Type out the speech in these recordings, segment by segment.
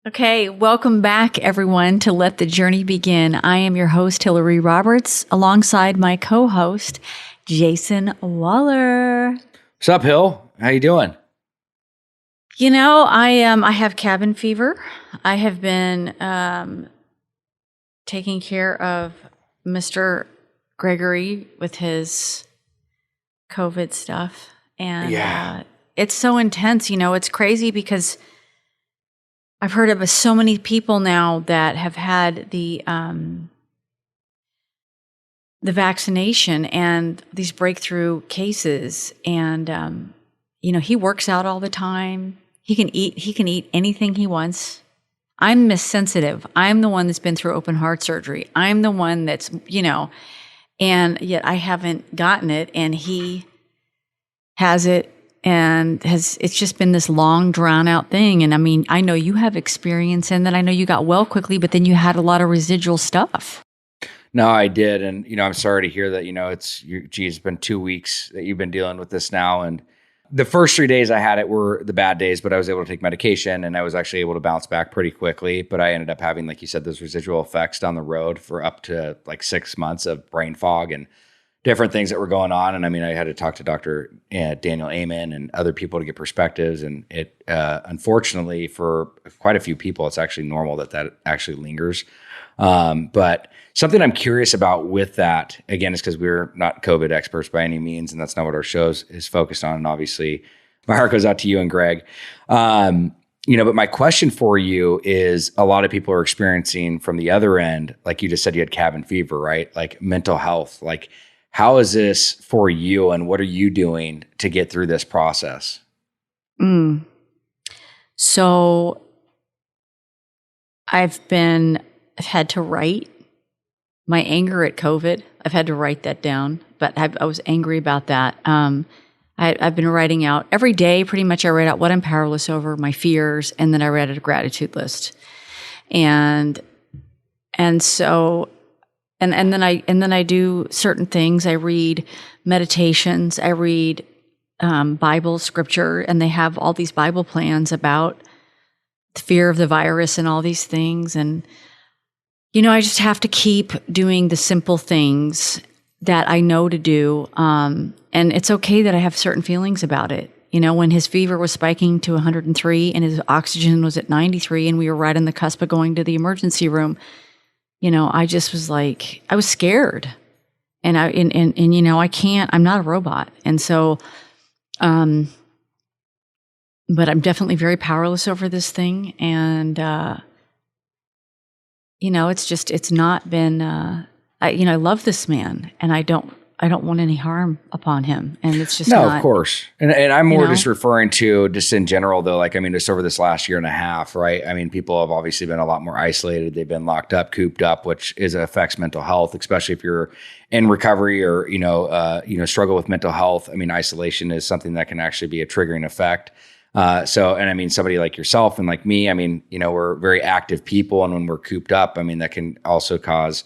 Okay, welcome back, everyone, to Let the Journey Begin. I am your host, Hilary Roberts, alongside my co-host, Jason Waller. What's up, Hill? How you doing? You know, I have cabin fever. I have been taking care of Mr. Gregory with his COVID stuff, and it's so intense. You know, it's crazy because I've heard of so many people now that have had the vaccination and these breakthrough cases. And you know, he works out all the time. He can eat anything he wants. I'm Miss Sensitive. I'm the one that's been through open heart surgery. I'm the one that's, you know, and yet I haven't gotten it, and he has it. And it's just been this long, drawn out thing. And I mean, I know you have experience in that. I know you got well quickly, but then you had a lot of residual stuff. No, I did. And, you know, I'm sorry to hear that, you know, it's been 2 weeks that you've been dealing with this now. And the first 3 days I had it were the bad days, but I was able to take medication and I was actually able to bounce back pretty quickly. But I ended up having, like you said, those residual effects down the road for up to like 6 months of brain fog and different things that were going on. And I mean, I had to talk to Dr. Daniel Amen and other people to get perspectives. And it, unfortunately, for quite a few people, it's actually normal that actually lingers. But something I'm curious about with that, again, is because we're not COVID experts by any means, and that's not what our show is focused on. And obviously, my heart goes out to you and Greg. You know, but my question for you is, a lot of people are experiencing from the other end, like you just said, you had cabin fever, right? Like mental health, like, how is this for you, and what are you doing to get through this process? So I've had to write my anger at COVID. I've had to write that down, but I was angry about that. I've been writing out every day. Pretty much I write out what I'm powerless over, my fears, and then I write out a gratitude list. And then I do certain things. I read meditations. I read Bible scripture, and they have all these Bible plans about the fear of the virus and all these things. And you know, I just have to keep doing the simple things that I know to do. And it's okay that I have certain feelings about it. You know, when his fever was spiking to 103 and his oxygen was at 93, and we were right on the cusp of going to the emergency room. You know, I just was like, I was scared, and you know, I'm not a robot. And so, but I'm definitely very powerless over this thing. And, you know, it's not been, I love this man, and I don't want any harm upon him. And it's just of course. And I'm more just referring to just in general, though, like, I mean, just over this last year and a half, right? I mean, people have obviously been a lot more isolated. They've been locked up, cooped up, which affects mental health, especially if you're in recovery or, struggle with mental health. I mean, isolation is something that can actually be a triggering effect. And I mean, somebody like yourself and like me, I mean, you know, we're very active people. And when we're cooped up, I mean, that can also cause,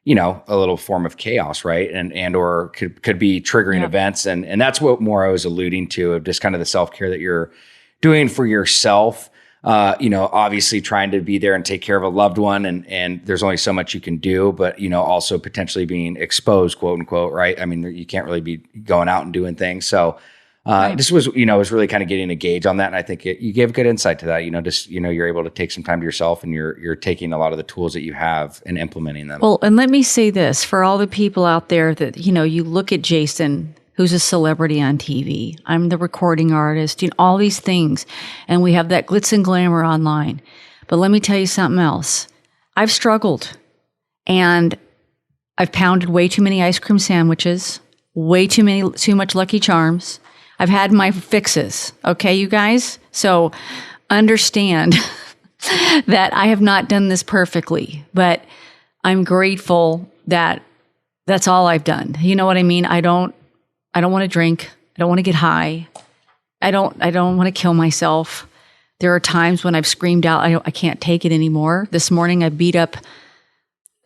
you know, a little form of chaos, right? And or could be triggering events. And that's what more I was alluding to, of just kind of the self-care that you're doing for yourself. You know, obviously trying to be there and take care of a loved one, and there's only so much you can do, but, you know, also potentially being exposed, quote unquote, right? I mean, you can't really be going out and doing things. So this was really kind of getting a gauge on that. And I think you gave good insight to that, you know, just, you know, you're able to take some time to yourself, and you're taking a lot of the tools that you have and implementing them. Well, and let me say this for all the people out there that, you know, you look at Jason, who's a celebrity on TV. I'm the recording artist, you know, all these things. And we have that glitz and glamour online. But let me tell you something else. I've struggled, and I've pounded way too many ice cream sandwiches, too much Lucky Charms. I've had my fixes, okay, you guys? So understand that I have not done this perfectly, but I'm grateful that that's all I've done. You know what I mean? I don't want to drink. I don't want to get high. I don't want to kill myself. There are times when I've screamed out, I can't take it anymore. This morning I beat up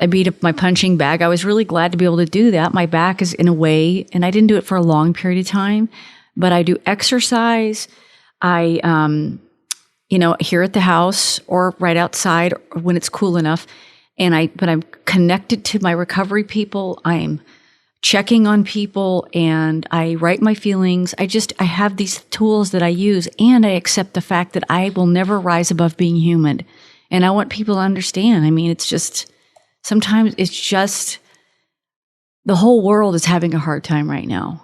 my punching bag. I was really glad to be able to do that. My back is in a way, and I didn't do it for a long period of time, but I do exercise. I here at the house or right outside when it's cool enough. But I'm connected to my recovery people. I'm checking on people and I write my feelings. I have these tools that I use, and I accept the fact that I will never rise above being human. And I want people to understand. I mean, sometimes it's just the whole world is having a hard time right now.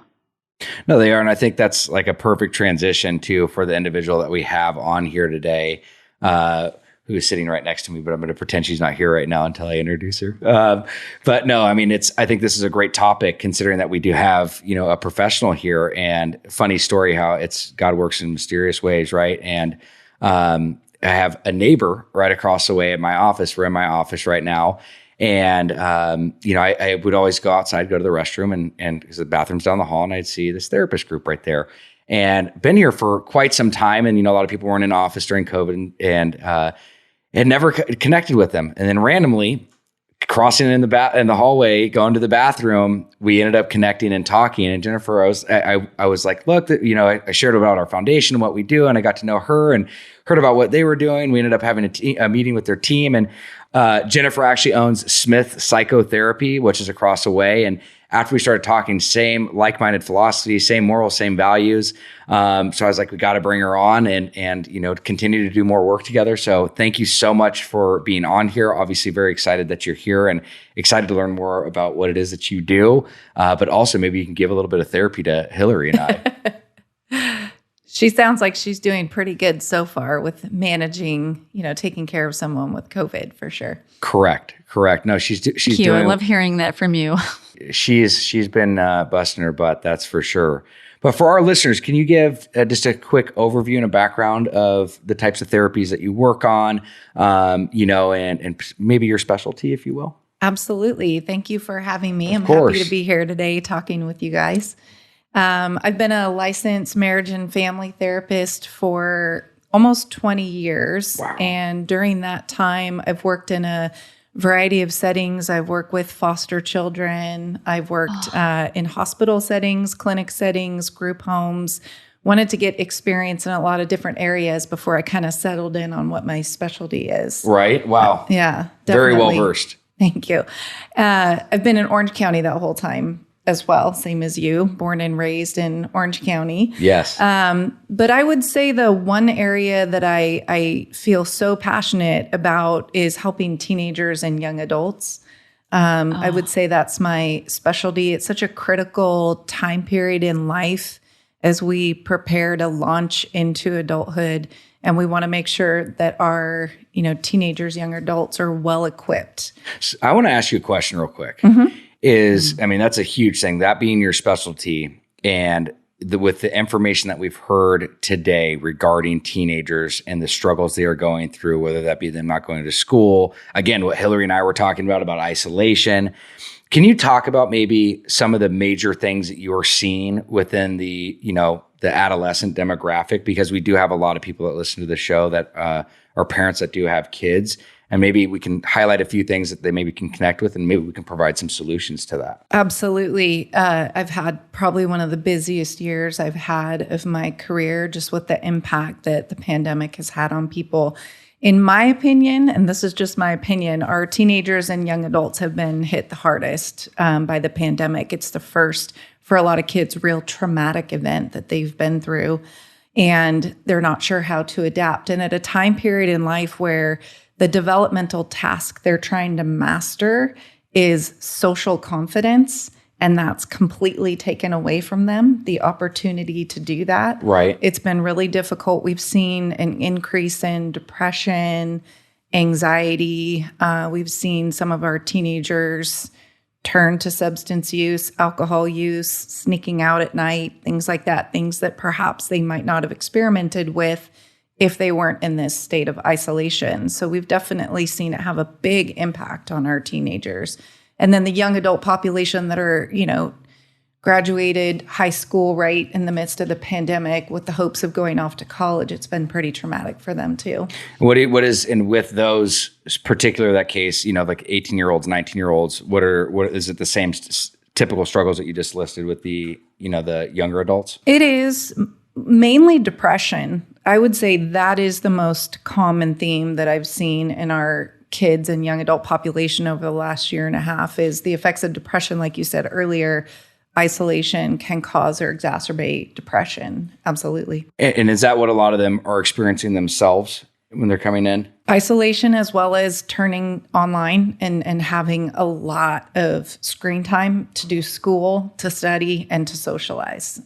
No, they are. And I think that's like a perfect transition too for the individual that we have on here today, who is sitting right next to me, but I'm going to pretend she's not here right now until I introduce her. But no, I mean, I think this is a great topic considering that we do have, a professional here, and funny story how God works in mysterious ways. Right. And, I have a neighbor right across the way at my office. We're in my office right now. And, I would always go outside, go to the restroom and because the bathroom's down the hall, and I'd see this therapist group right there, and been here for quite some time. And, a lot of people weren't in office during COVID and had never connected with them. And then randomly crossing in the hallway, going to the bathroom, we ended up connecting and talking. And Jennifer, I was like, look, I shared about our foundation and what we do. And I got to know her and heard about what they were doing. We ended up having a meeting with their team. And Jennifer actually owns Smith Psychotherapy, which is across the way. And after we started talking, same like-minded philosophy, same morals, same values. So I was like, we got to bring her on and continue to do more work together. So thank you so much for being on here. Obviously very excited that you're here and excited to learn more about what it is that you do. But also maybe you can give a little bit of therapy to Hilary and I. She sounds like she's doing pretty good so far with managing, taking care of someone with COVID for sure. Correct. No, she's Thank you. I love hearing that from you. She's been busting her butt, that's for sure. But for our listeners, can you give just a quick overview and a background of the types of therapies that you work on, and maybe your specialty, if you will? Absolutely. Thank you for having me. Of course. Happy to be here today talking with you guys. I've been a licensed marriage and family therapist for almost 20 years. Wow. And during that time, I've worked in a variety of settings. I've worked with foster children. I've worked in hospital settings, clinic settings, group homes. Wanted to get experience in a lot of different areas before I kind of settled in on what my specialty is. Right. Wow. Yeah. Definitely. Very well versed. Thank you. I've been in Orange County that whole time as well, same as you, born and raised in Orange County. Yes. But I would say the one area that I feel so passionate about is helping teenagers and young adults. I would say that's my specialty. It's such a critical time period in life as we prepare to launch into adulthood. And we want to make sure that our, teenagers, young adults are well equipped. So I want to ask you a question real quick. Mm-hmm. That's a huge thing, that being your specialty, and with the information that we've heard today regarding teenagers and the struggles they are going through, whether that be them not going to school, again, what Hilary and I were talking about isolation. Can you talk about maybe some of the major things that you're seeing within the adolescent demographic? Because we do have a lot of people that listen to the show that are parents that do have kids. And maybe we can highlight a few things that they maybe can connect with, and maybe we can provide some solutions to that. Absolutely. I've had probably one of the busiest years I've had of my career, just with the impact that the pandemic has had on people. In my opinion, and this is just my opinion, our teenagers and young adults have been hit the hardest by the pandemic. It's the first, for a lot of kids, real traumatic event that they've been through, and they're not sure how to adapt. And at a time period in life where the developmental task they're trying to master is social confidence, and that's completely taken away from them, the opportunity to do that. Right. It's been really difficult. We've seen an increase in depression, anxiety. We've seen some of our teenagers turn to substance use, alcohol use, sneaking out at night, things like that, things that perhaps they might not have experimented with if they weren't in this state of isolation. So we've definitely seen it have a big impact on our teenagers. And then the young adult population that are, graduated high school right in the midst of the pandemic with the hopes of going off to college, it's been pretty traumatic for them too. What is, and with those particular, that case, like 18-year-olds, 19-year-olds, what is it the same typical struggles that you just listed with the, the younger adults? It is mainly depression. I would say that is the most common theme that I've seen in our kids and young adult population over the last year and a half is the effects of depression. Like you said earlier, isolation can cause or exacerbate depression. Absolutely. And is that what a lot of them are experiencing themselves when they're coming in? Isolation, as well as turning online and having a lot of screen time to do school, to study, and to socialize.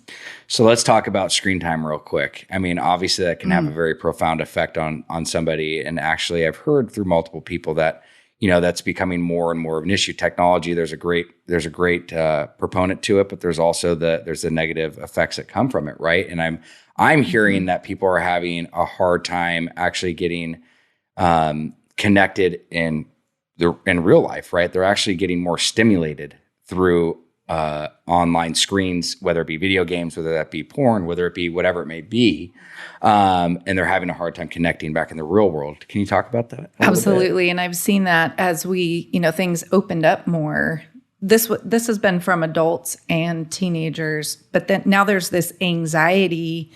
So let's talk about screen time real quick. I mean, obviously that can have a very profound effect on somebody. And actually, I've heard through multiple people that, that's becoming more and more of an issue. Technology, there's a great proponent to it, but there's also there's the negative effects that come from it, right? And I'm hearing that people are having a hard time actually getting connected in real life, right? They're actually getting more stimulated through online screens, whether it be video games, whether that be porn, whether it be whatever it may be. And they're having a hard time connecting back in the real world. Can you talk about that? Absolutely. And I've seen that as things opened up more. This has been from adults and teenagers, but then now there's this anxiety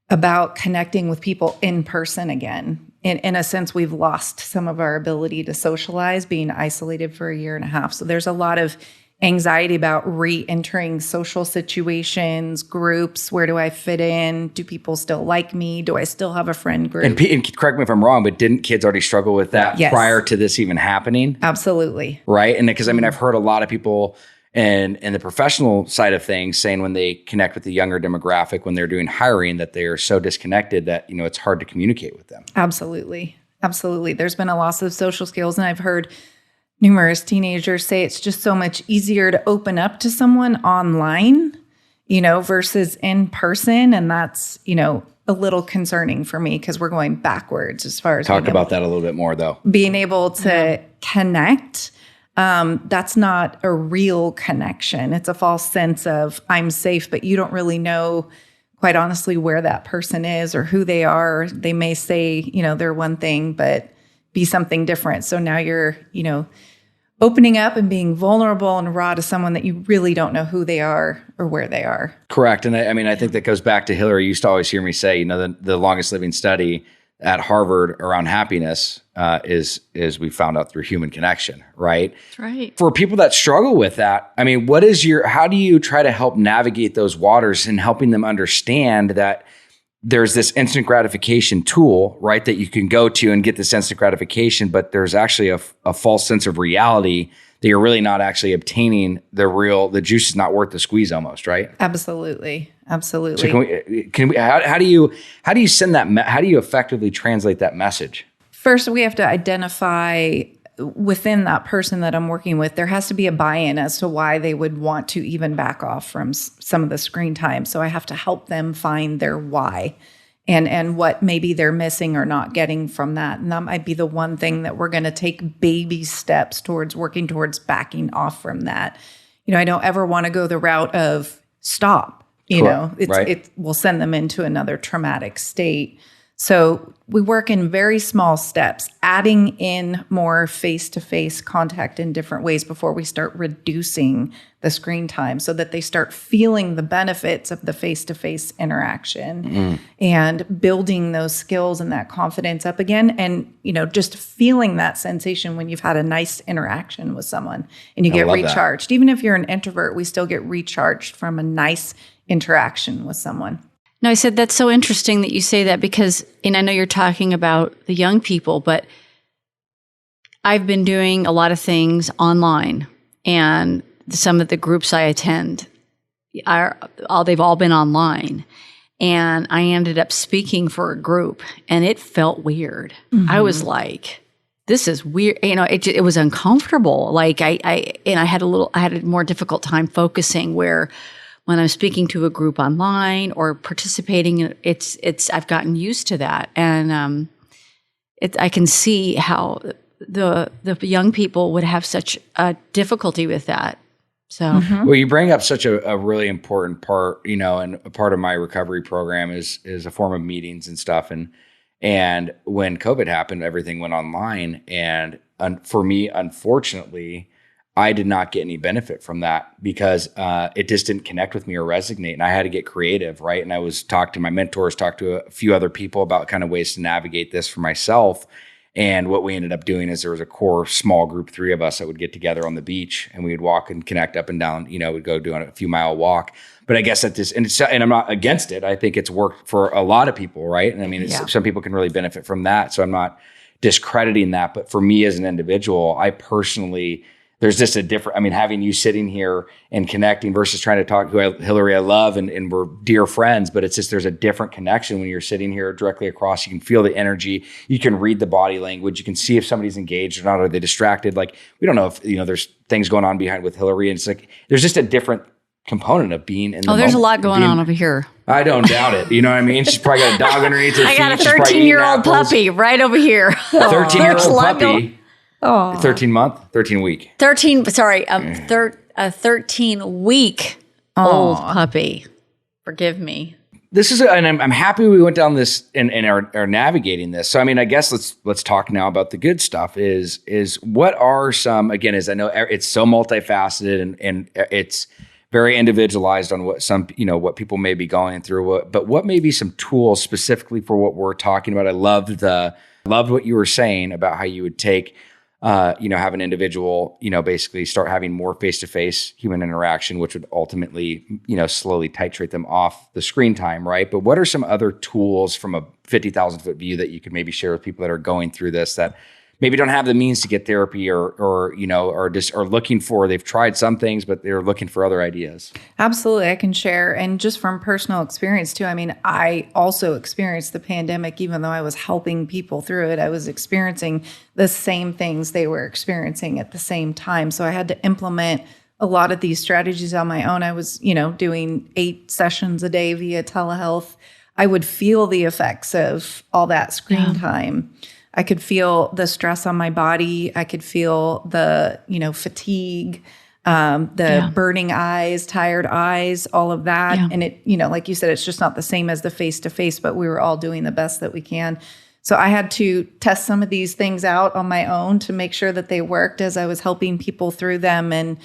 about connecting with people in person again. In a sense, we've lost some of our ability to socialize, being isolated for a year and a half. So there's a lot of anxiety about re-entering social situations, groups. Where do I fit in? Do people still like me? Do I still have a friend group? And correct me if I'm wrong, but didn't kids already struggle with that prior to this even happening? Absolutely. Right? And because I've heard a lot of people in the professional side of things saying when they connect with the younger demographic, when they're doing hiring, that they are so disconnected that, it's hard to communicate with them. Absolutely. Absolutely. There's been a loss of social skills. And I've heard numerous teenagers say it's just so much easier to open up to someone online, versus in person. And that's, a little concerning for me because we're going backwards as far as talk about that a little bit more though. Being able to connect. That's not a real connection. It's a false sense of I'm safe, but you don't really know, quite honestly, where that person is or who they are. They may say, they're one thing, but be something different. So now you're, opening up and being vulnerable and raw to someone that you really don't know who they are or where they are. Correct. And I think that goes back to Hilary. You used to always hear me say, the longest living study at Harvard around happiness is we found out through human connection, right? That's right. For people that struggle with that, how do you try to help navigate those waters and helping them understand that there's this instant gratification tool, right, that you can go to and get this instant gratification, but there's actually a false sense of reality that you're really not actually obtaining the juice is not worth the squeeze almost, right? Absolutely. Absolutely. So how do you send that, how do you effectively translate that message? First, we have to identify within that person that I'm working with, there has to be a buy-in as to why they would want to even back off from some of the screen time. So I have to help them find their why and what maybe they're missing or not getting from that. And that might be the one thing that we're going to take baby steps towards working towards backing off from that. I don't ever want to go the route of stop, it will send them into another traumatic state. So we work in very small steps, adding in more face-to-face contact in different ways before we start reducing the screen time so that they start feeling the benefits of the face-to-face interaction and building those skills and that confidence up again. And, just feeling that sensation when you've had a nice interaction with someone and you get recharged. That. Even if you're an introvert, we still get recharged from a nice interaction with someone. No, I said that's so interesting that you say that because, and I know you're talking about the young people, but I've been doing a lot of things online, and some of the groups I attend, they've all been online, and I ended up speaking for a group, and it felt weird. Mm-hmm. I was like, this is weird. It was uncomfortable. Like I had a more difficult time focusing where when I'm speaking to a group online or participating, I've gotten used to that, and I can see how the young people would have such a difficulty with that. So, well, you bring up such a really important part, and a part of my recovery program is a form of meetings and stuff, and when COVID happened, everything went online, and for me, unfortunately, I did not get any benefit from that because it just didn't connect with me or resonate. And I had to get creative, right? And I was talked to my mentors, talked to a few other people about kind of ways to navigate this for myself. And what we ended up doing is there was a core small group, 3 of us that would get together on the beach and we would walk and connect up and down, we'd go do a few mile walk. But I guess and I'm not against it. I think it's worked for a lot of people, right? And I mean, some people can really benefit from that. So I'm not discrediting that. But for me as an individual, I personally, there's just a different, having you sitting here and connecting versus trying to talk to Hilary, I love, and we're dear friends, but it's just, there's a different connection when you're sitting here directly across. You can feel the energy. You can read the body language. You can see if somebody's engaged or not. Are they distracted? Like, we don't know if, there's things going on behind with Hilary. And it's like, there's just a different component of being in the there's a moment. lot going on over here. I don't doubt it. You know what I mean? She's probably got a dog underneath her feet. I got a 13-year-old puppy right over here. 13-year-old puppy. 13 week. 13-week old puppy. Forgive me. This is, and I'm happy we went down this and are navigating this. So, I guess let's talk now about the good stuff. Is what are some, again, as I know it's so multifaceted and it's very individualized on what what people may be going through. But what may be some tools specifically for what we're talking about? I loved what you were saying about how you would take. Have an individual, basically start having more face-to-face human interaction, which would ultimately, slowly titrate them off the screen time, right? But what are some other tools from a 50,000 foot view that you could maybe share with people that are going through this that maybe don't have the means to get therapy or just are looking for, they've tried some things, but they're looking for other ideas? Absolutely. I can share. And just from personal experience too. I also experienced the pandemic, even though I was helping people through it, I was experiencing the same things they were experiencing at the same time. So I had to implement a lot of these strategies on my own. I was, doing 8 sessions a day via telehealth. I would feel the effects of all that screen time. I could feel the stress on my body. I could feel the, fatigue, burning eyes, tired eyes, all of that. Yeah. And it, like you said, it's just not the same as the face-to-face, but we were all doing the best that we can. So I had to test some of these things out on my own to make sure that they worked as I was helping people through them. And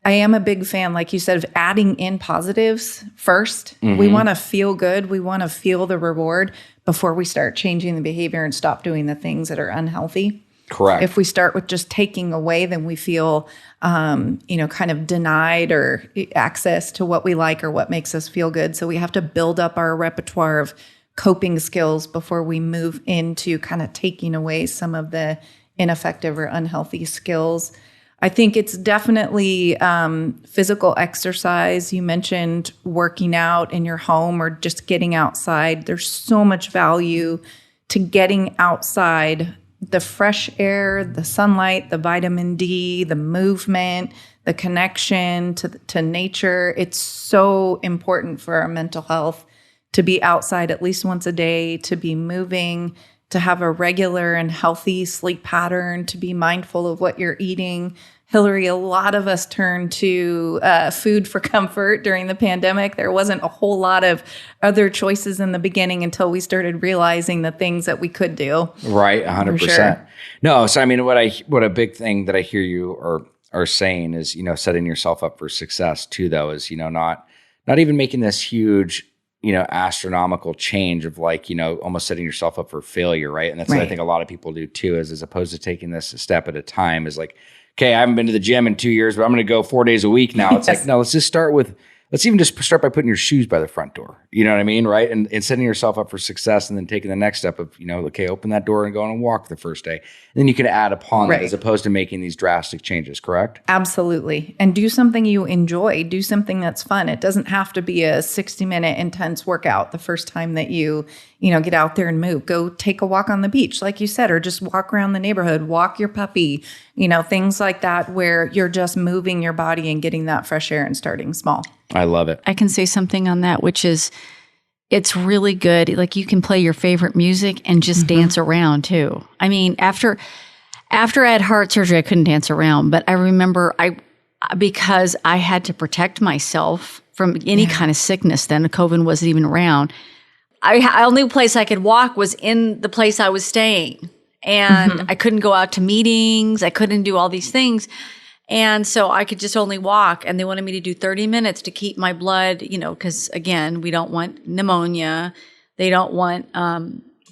I am a big fan, like you said, of adding in positives first. Mm-hmm. We want to feel good. We want to feel the reward before we start changing the behavior and stop doing the things that are unhealthy. Correct. If we start with just taking away, then we feel, kind of denied or access to what we like or what makes us feel good. So we have to build up our repertoire of coping skills before we move into kind of taking away some of the ineffective or unhealthy skills. I think it's definitely physical exercise. You mentioned working out in your home or just getting outside. There's so much value to getting outside. The fresh air, the sunlight, the vitamin D, the movement, the connection to nature. It's so important for our mental health to be outside at least once a day, to be moving, to have a regular and healthy sleep pattern, to be mindful of what you're eating. Hilary, a lot of us turned to food for comfort during the pandemic. There wasn't a whole lot of other choices in the beginning until we started realizing the things that we could do. Right, 100%. Sure. No, so what a big thing that I hear you are saying is, setting yourself up for success too, though, is, not even making this huge, astronomical change of almost setting yourself up for failure, right? And that's what I think a lot of people do too, is as opposed to taking this a step at a time, is like, okay, I haven't been to the gym in 2 years, but I'm going to go 4 days a week now. It's like, no, let's start by putting your shoes by the front door. You know what I mean? Right. And setting yourself up for success and then taking the next step of, okay, open that door and go on a walk the first day. And then you can add upon that as opposed to making these drastic changes, correct? Absolutely. And do something you enjoy. Do something that's fun. It doesn't have to be a 60-minute intense workout the first time that you get out there and move. Go take a walk on the beach, like you said, or just walk around the neighborhood, walk your puppy, things like that, where you're just moving your body and getting that fresh air and starting small. I love it. I can say something on that, which is it's really good. Like you can play your favorite music and just dance around too. After I had heart surgery, I couldn't dance around, but I remember because I had to protect myself from any kind of sickness then, COVID wasn't even around. Only place I could walk was in the place I was staying. And I couldn't go out to meetings. I couldn't do all these things. And so I could just only walk, and they wanted me to do 30 minutes to keep my blood, because again, we don't want pneumonia. They don't want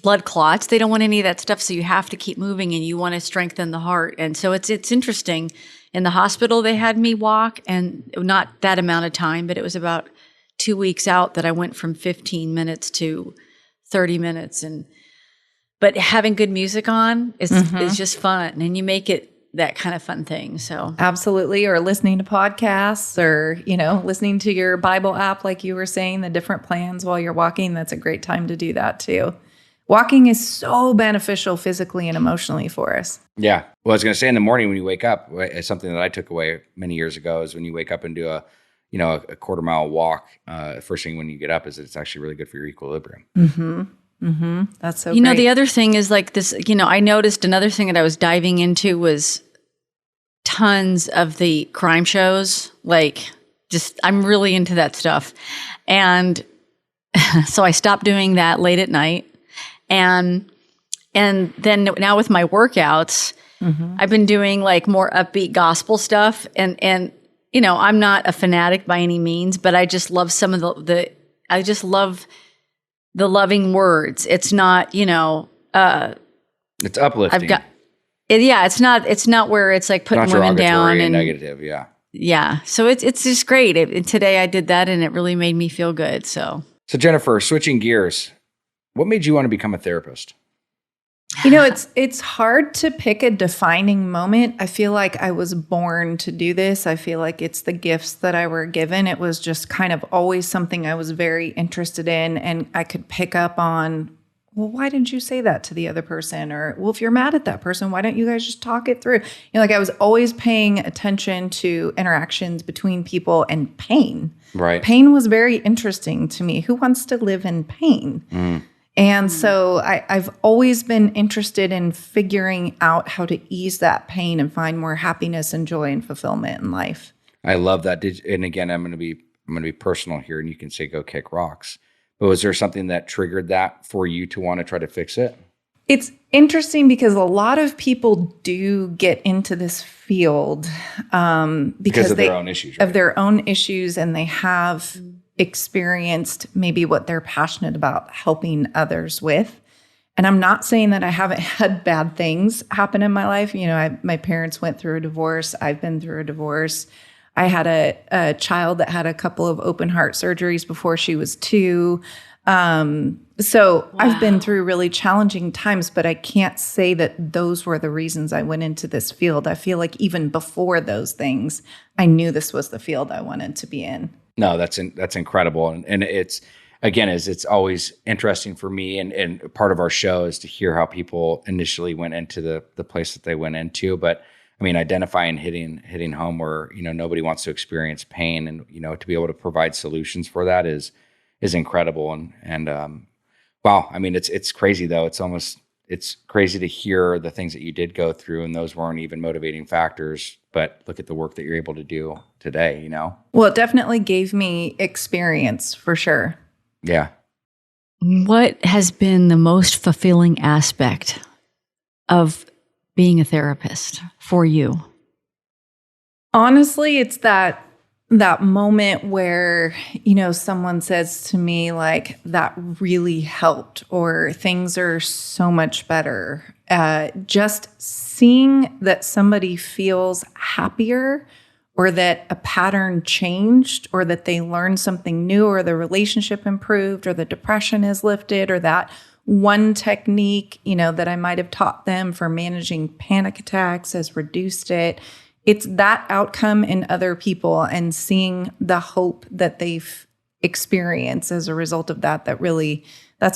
blood clots. They don't want any of that stuff. So you have to keep moving, and you want to strengthen the heart. And so it's interesting. In the hospital, they had me walk, and not that amount of time, but it was about 2 weeks out that I went from 15 minutes to 30 minutes. But having good music on is just fun, and you make it that kind of fun thing. So absolutely. Or listening to podcasts, or, listening to your Bible app, like you were saying, the different plans while you're walking. That's a great time to do that too. Walking is so beneficial physically and emotionally for us. Yeah. Well, I was going to say, in the morning when you wake up, it's something that I took away many years ago, is when you wake up and do a quarter mile walk, first thing when you get up, is it's actually really good for your equilibrium. That's so great. The other thing is like this, I noticed another thing that I was diving into was tons of the crime shows. I'm really into that stuff. And so I stopped doing that late at night. And then now with my workouts, I've been doing more upbeat gospel stuff. And I'm not a fanatic by any means, but I just love some of I just love the loving words. It's not, it's uplifting. It's not where it's like putting women down and negative. Yeah. Yeah. So it's just great. Today I did that, and it really made me feel good. So Jennifer, switching gears, what made you want to become a therapist? It's hard to pick a defining moment. I feel like I was born to do this. I feel like it's the gifts that I were given. It was just kind of always something I was very interested in, and I could pick up on, well, why didn't you say that to the other person? Or, well, if you're mad at that person, why don't you guys just talk it through? I was always paying attention to interactions between people and pain. Right. Pain was very interesting to me. Who wants to live in pain? And so I've always been interested in figuring out how to ease that pain and find more happiness and joy and fulfillment in life. I love that. And again, I'm going to be personal here, and you can say go kick rocks. But was there something that triggered that for you to want to try to fix it? It's interesting because a lot of people do get into this field because of their own issues, right? Of their own issues, and they have experienced maybe what they're passionate about helping others with. And I'm not saying that I haven't had bad things happen in my life. My parents went through a divorce. I've been through a divorce. I had a child that had a couple of open heart surgeries before she was 2. So I've been through really challenging times, but I can't say that those were the reasons I went into this field. I feel like even before those things, I knew this was the field I wanted to be in. No, that's incredible. And it's always interesting for me, and part of our show is to hear how people initially went into the place that they went into. But I mean, identifying, hitting home where, nobody wants to experience pain, and, to be able to provide solutions for that is incredible. And wow. I mean, it's crazy though. It's crazy to hear the things that you did go through, and those weren't even motivating factors, but look at the work that you're able to do today, Well, it definitely gave me experience for sure. Yeah. What has been the most fulfilling aspect of being a therapist for you? Honestly, it's that moment where, someone says to me like, that really helped, or things are so much better. Just seeing that somebody feels happier, or that a pattern changed, or that they learned something new, or the relationship improved, or the depression is lifted, or that one technique, that I might have taught them for managing panic attacks has reduced it. It's that outcome in other people, and seeing the hope that they've experienced as a result of that's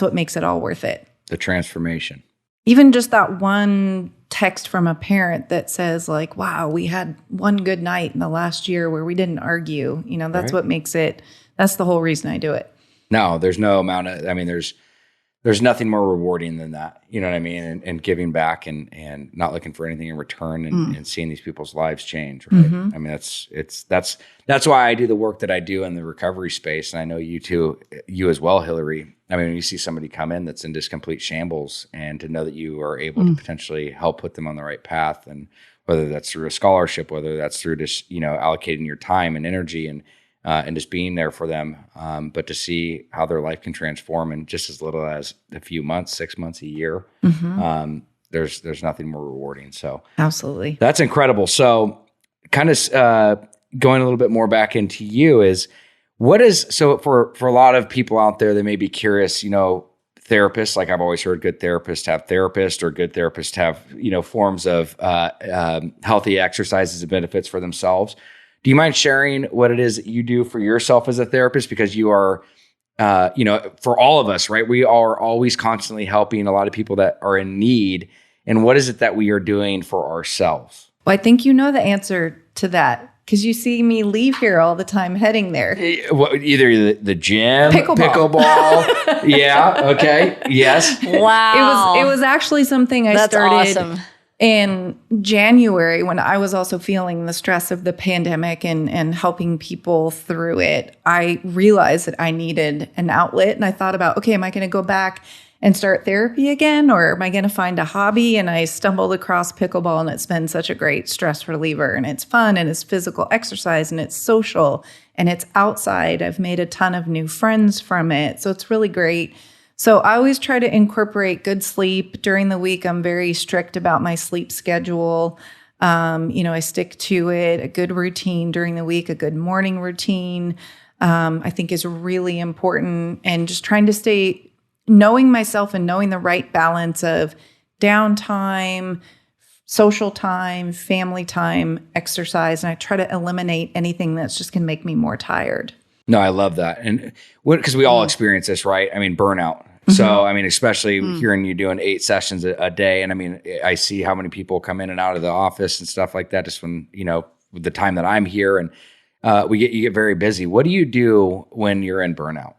what makes it all worth it. The transformation. Even just that one text from a parent that says like, wow, we had one good night in the last year where we didn't argue. That's right. What makes it, that's the whole reason I do it. No, there's no amount of, there's there's nothing more rewarding than that. You know what I mean? And giving back and not looking for anything in return and seeing these people's lives change. Right? I mean, that's why I do the work that I do in the recovery space. And I know you too, you as well, Hilary. I mean, when you see somebody come in that's in just complete shambles, and to know that you are able to potentially help put them on the right path, and whether that's through a scholarship, whether that's through just, allocating your time and energy and just being there for them. But to see how their life can transform in just as little as a few months, 6 months, a year, there's nothing more rewarding. So absolutely, that's incredible. So kind of going a little bit more back into you is so for a lot of people out there, they may be curious, therapists, like I've always heard good therapists have therapists, or good therapists have, forms of healthy exercises and benefits for themselves. Do you mind sharing what it is that you do for yourself as a therapist? Because you are, for all of us, right? We are always constantly helping a lot of people that are in need. And what is it that we are doing for ourselves? Well, I think you know the answer to that, because you see me leave here all the time heading there. Either the gym, pickleball. Yeah. Okay. Yes. Wow. It was actually something I started in January, when I was also feeling the stress of the pandemic and helping people through it. I realized that I needed an outlet, and I thought about, okay, am I going to go back and start therapy again, or am I going to find a hobby? And I stumbled across pickleball, and it's been such a great stress reliever, and it's fun, and it's physical exercise, and it's social, and it's outside. I've made a ton of new friends from it. So it's really great. So I always try to incorporate good sleep during the week. I'm very strict about my sleep schedule. I stick to it. A good routine during the week, a good morning routine, I think is really important. And just trying to stay knowing myself and knowing the right balance of downtime, social time, family time, exercise. And I try to eliminate anything that's just going to make me more tired. No, I love that. And because we all experience this, right? I mean, burnout. So, I mean, especially hearing you doing 8 sessions a day. And I mean, I see how many people come in and out of the office and stuff like that, just when, with the time that I'm here, and you get very busy. What do you do when you're in burnout?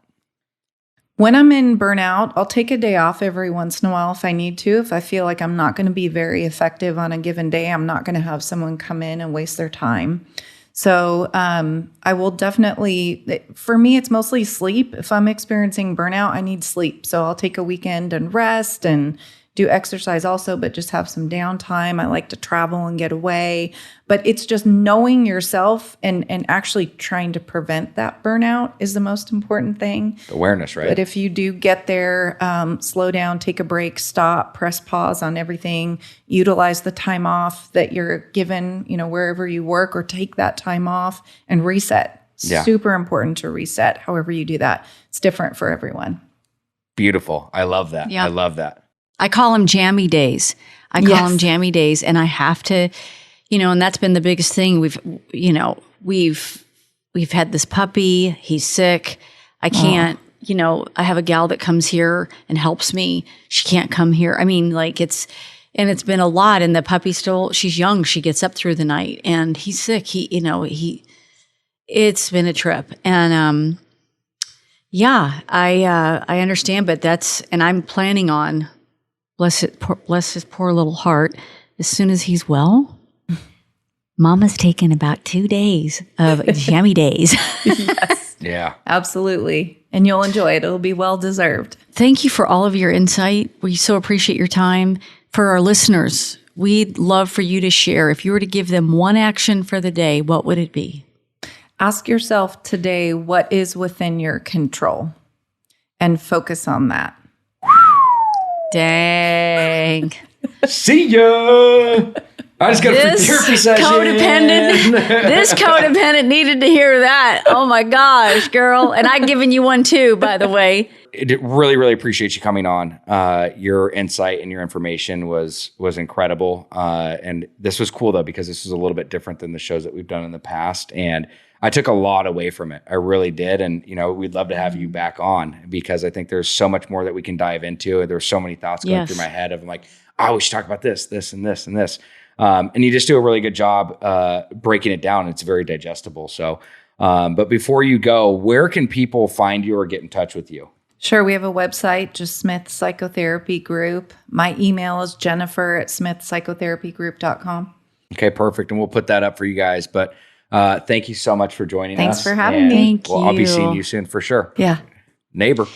When I'm in burnout, I'll take a day off every once in a while if I need to. If I feel like I'm not going to be very effective on a given day, I'm not going to have someone come in and waste their time. So I will definitely, for me, it's mostly sleep. If I'm experiencing burnout, I need sleep. So I'll take a weekend and rest and do exercise also, but just have some downtime. I like to travel and get away. But it's just knowing yourself and actually trying to prevent that burnout is the most important thing. Awareness, right? But if you do get there, slow down, take a break, stop, press pause on everything, utilize the time off that you're given, wherever you work, or take that time off and reset. Yeah. Super important to reset. However you do that, it's different for everyone. Beautiful. I love that. Yeah. I love that. I call them jammy days. And I have to, and that's been the biggest thing. We've had this puppy. He's sick. I can't, I have a gal that comes here and helps me. She can't come here. I mean, it's been a lot. And the puppy she's young. She gets up through the night, and he's sick. It's been a trip. And, I understand, but and I'm planning on, bless his poor little heart, as soon as he's well, Mama's taking about 2 days of jammy days. Yes. Yeah. Absolutely. And you'll enjoy it. It'll be well deserved. Thank you for all of your insight. We so appreciate your time. For our listeners, we'd love for you to share. If you were to give them one action for the day, what would it be? Ask yourself today, what is within your control? And focus on that. Dang. See ya. I just got a free therapy session. This codependent needed to hear that. Oh my gosh, girl. And I've given you one too, by the way. Really, really appreciate you coming on. Your insight and your information was incredible. And this was cool though, because this was a little bit different than the shows that we've done in the past. And I took a lot away from it. I really did. And, we'd love to have you back on, because I think there's so much more that we can dive into. There's so many thoughts going through my head of like, oh, we should talk about this, and this, and this. And you just do a really good job breaking it down. It's very digestible. So, but before you go, where can people find you or get in touch with you? Sure. We have a website, just Smith Psychotherapy Group. My email is jennifer@smithpsychotherapygroup.com. Okay, perfect. And we'll put that up for you guys. But thank you so much for joining us. Thanks for having me. Thank you. I'll be seeing you soon for sure. Yeah. Neighbor.